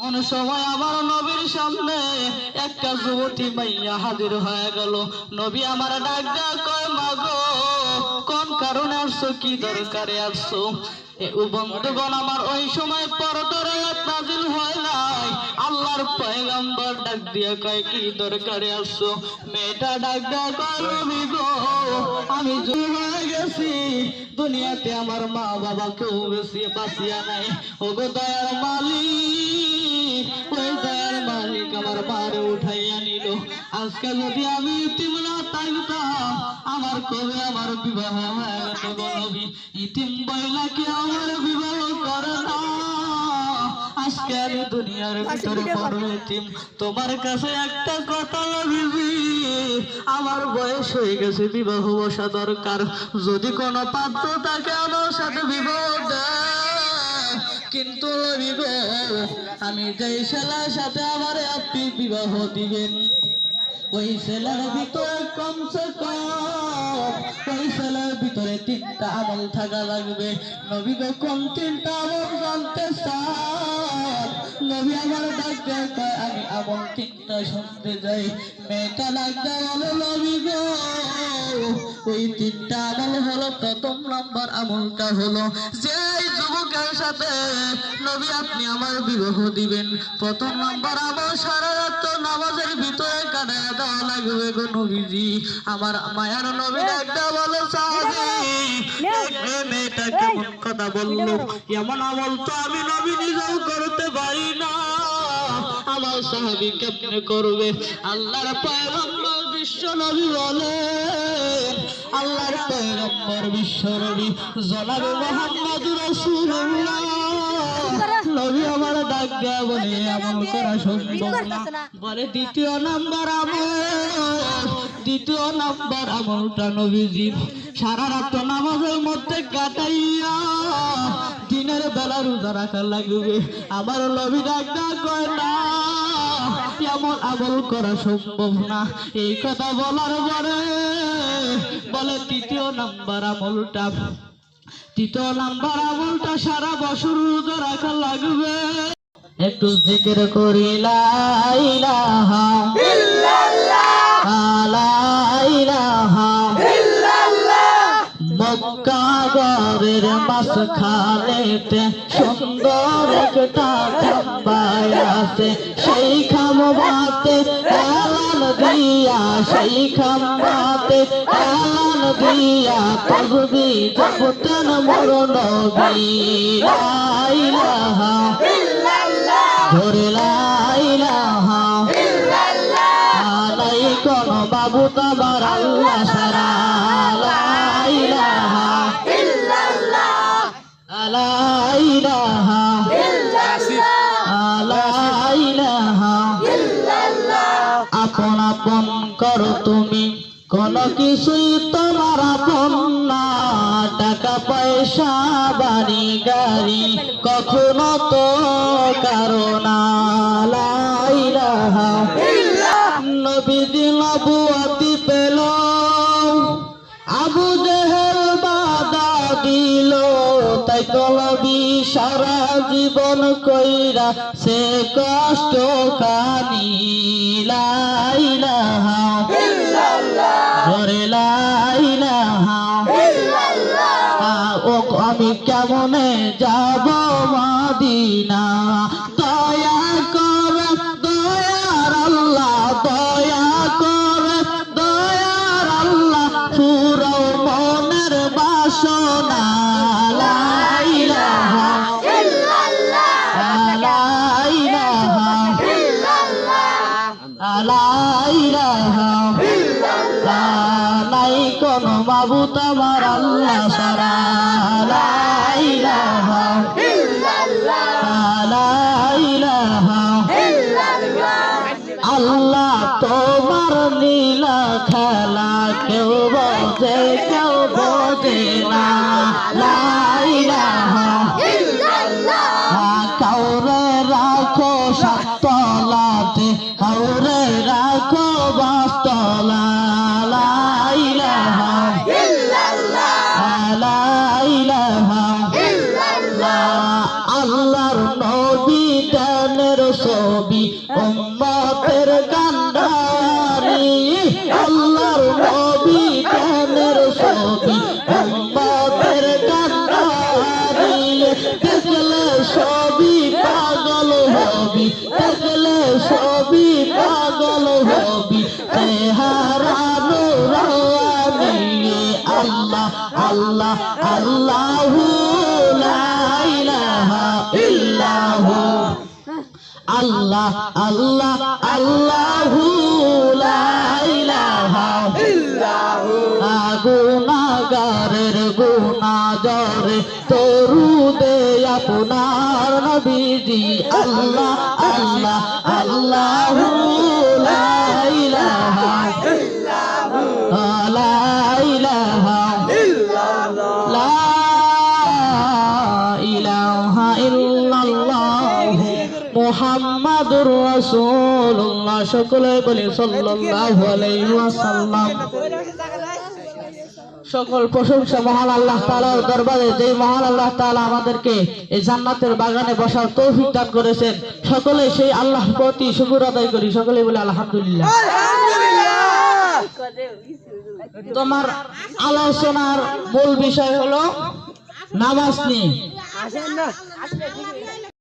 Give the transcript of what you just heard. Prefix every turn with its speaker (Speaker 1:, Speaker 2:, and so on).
Speaker 1: কোন সময় আমার নবীর সামনে একটা যুবতী মাইয়া হাজির হয়ে গেল। নবী আমার ডাক দেয়া কয়, মাগো কোন কারণে আসছো, কি দরকারে আসছো? বন্ধুগণ আমার ওই সময় পরদরে নাজিল হয় নাই। আল্লাহর পয়গম্বর ডাক দিয়া কয়, কি দরকারে আসছো? মেয়েটা ডাক দেয়া কয়, নবী গো আমি জুড়ে হয়ে গেছি, দুনিয়াতে আমার মা বাবা কেউ বেশি বাঁচিয়া নাই। ওগো দয়ার মালিক, ওই দয়ার মালিক আমার মারে উঠাইয়া নিল। আজকে যদি আমি ইতিম না থাকতাম, আমার কবে আমার বিবাহ হয়ে গেল। নবী ইতিম বইলা কি আমার বিবাহ করে না? আজকে আমি দুনিয়ার ভিতরে বড় ইতিম। তোমার কাছে একটা কথা নবীজি, আমার বয়স হয়ে গেছে, বিবাহ বসা দরকার। যদি কোনো পাত্র তাকে আমার সাথে বিবাহ দেয়, কিন্তু নবী গো আমি যেই ছেলের সাথে আমার আপনি বিবাহ দিবেন, ওই ছেলের ভিতরে কমসে কম ওই ছেলের ভিতরে 3টা আমল থাকা লাগবে। নবী গো কোন 3টা আমল জানতে চান? নবী আমার ডাকতে কয়, আমি আমল 3টা শুনতে যাই। মেয়েটা ডাকতে বলে, নবী গো ওই 3টা আমল হলো, প্রথম নাম্বার আমলটা হলো যে যুবকের সাথে নবী আপনি আমার বিবাহ দিবেন, প্রথম নাম্বার আমল সারা রাত নামাজের ভিতরে কাটায় দেওয়া লাগবে গো নবীজি। আমার মায়ার নবী একটা বলো, মেয়েটা কেমন কথা বললো, এমন আমল তো আমি নবী নিজেও করতে পারি না, আমার সাহাবী কেমনে করবে? আল্লাহর পয়গম্বর বিশ্ব নবী বলেন, আল্লাহর পয়গম্বর বিশ্ব নবী জনাবে মুহাম্মদুর রাসূলুল্লাহ নবী আমার ডাক দেয়া বলে, আমল করা সম্ভব না। বলে দ্বিতীয় নাম্বার আমলটা নবীজি সারা রাত নামাজের মধ্যে কাটাইয়া দিনের বেলা রোজা রাখা লাগবে। আমার নবী ডাক দেয়া কয়, না এমন আমল করা সম্ভব না। এই কথা বলার পরে বলে তৃতীয় নাম্বার আমলটা সারা বছর রোজা রাখা লাগবে। একটু জিকির করি লা ইলাহা ইল্লাল্লাহ, লা ইলাহা ইল্লাল্লাহ। মক্কা গরের মাঝখানেতে সুন্দর একটা খাম্বা আছে, সেই খাম্বাতে এলান দিয়া, সেই খাম্বাতে এলান দিয়া তাসবিহ জপতেন মোর নবী। লা ইলাহা ইল্লাল্লাহ, ধরে লা ইলাহা ইল্লাল্লাহ, নাই কোন বাবু তোমার আল্লাহ ছাড়া। লা ইলাহা ইল্লাল্লাহ, লা ইলাহা ইল্লাল্লাহ, লা ইলাহা ইল্লাল্লাহ। আপন আপন করো তুমি, কোন কিছুই তোমার আপন না। টাকা পয়সা বাড়ি গাড়ি কখনো তো কারো না। লা ইলাহা ইল্লাল্লাহ। নবীজি নবুয়তি পেল, আবু জেহেল বাধা দিল, তাই তো নবী সারা জীবন কইরা সে কষ্ট কানি। লা ইলাহা ইল্লাল্লাহ, ধরে লা ইলাহা ইল্লাল্লাহ। ও আমি কেমনে যাব মদিনা? দয়া করে দয়ার আল্লাহ, দয়া করে দয়ার আল্লাহ, পুরো মনের বাসনা। লা ইলাহা ইল্লাল্লাহ, লা ইলাহা ইল্লাল্লাহ, লা ইলাহা ইল্লাল্লাহ। নাই কোন মাবুদ আমার আল্লাহ ছাড়া। লা ইলাহা ইল্লাল্লাহ, লা ইলাহা ইল্লাল্লাহ। আল্লাহ তোমার নীলা খেলা কেউ বোঝে কেউ বোঝে না। লা ইলাহা ইল্লাল্লাহ। কাউরে রাখো সাতলাতে, কাউরে রাখো বাসতলা। লা ইলাহা ইল্লাল্লাহ, লা ইলাহা ইল্লাল্লাহ। আল্লাহর নবী দানের ছবি উম্মতের কান্ডারি আল্লাহর নবী প্রেমের ছবি উম্মতের কান্ডারি দেখলে সবই পাগল হবি দেখলে সবই পাগল হবি চেহারা নুরানি আল্লাহ আল্লাহ আল্লাহু লা ইলাহা ইল্লাহু আল্লাহ আল্লাহ আল্লাহু লা ইলাহা ইল্লাহু গুনাহগারের গুনাহজরে দরুদে আপনার নবীজি আল্লাহ আল্লাহ আল্লাহু লা ইলাহা ইল্লাহু লা ইলাহা ইল্লাল্লাহ লা ইলাহা ইল্লাল্লাহ মুহাম্মাদুর রাসূলুল্লাহ সকলে বলি সাল্লাল্লাহু আলাইহি ওয়াসাল্লাম। সকল প্রশংসা মহান আল্লাহ তাআলার দরবারে, যে মহান আল্লাহ তাআলা আমাদেরকে এই জান্নাতের বাগানে বসার তৌফিক দান করেছেন। সকলে সেই আল্লাহর প্রতি শুকর আদায় করি, সকলে বলে আলহামদুলিল্লাহ। তোমার আলোচনার মূল বিষয় হলো নামাজ নিয়ে।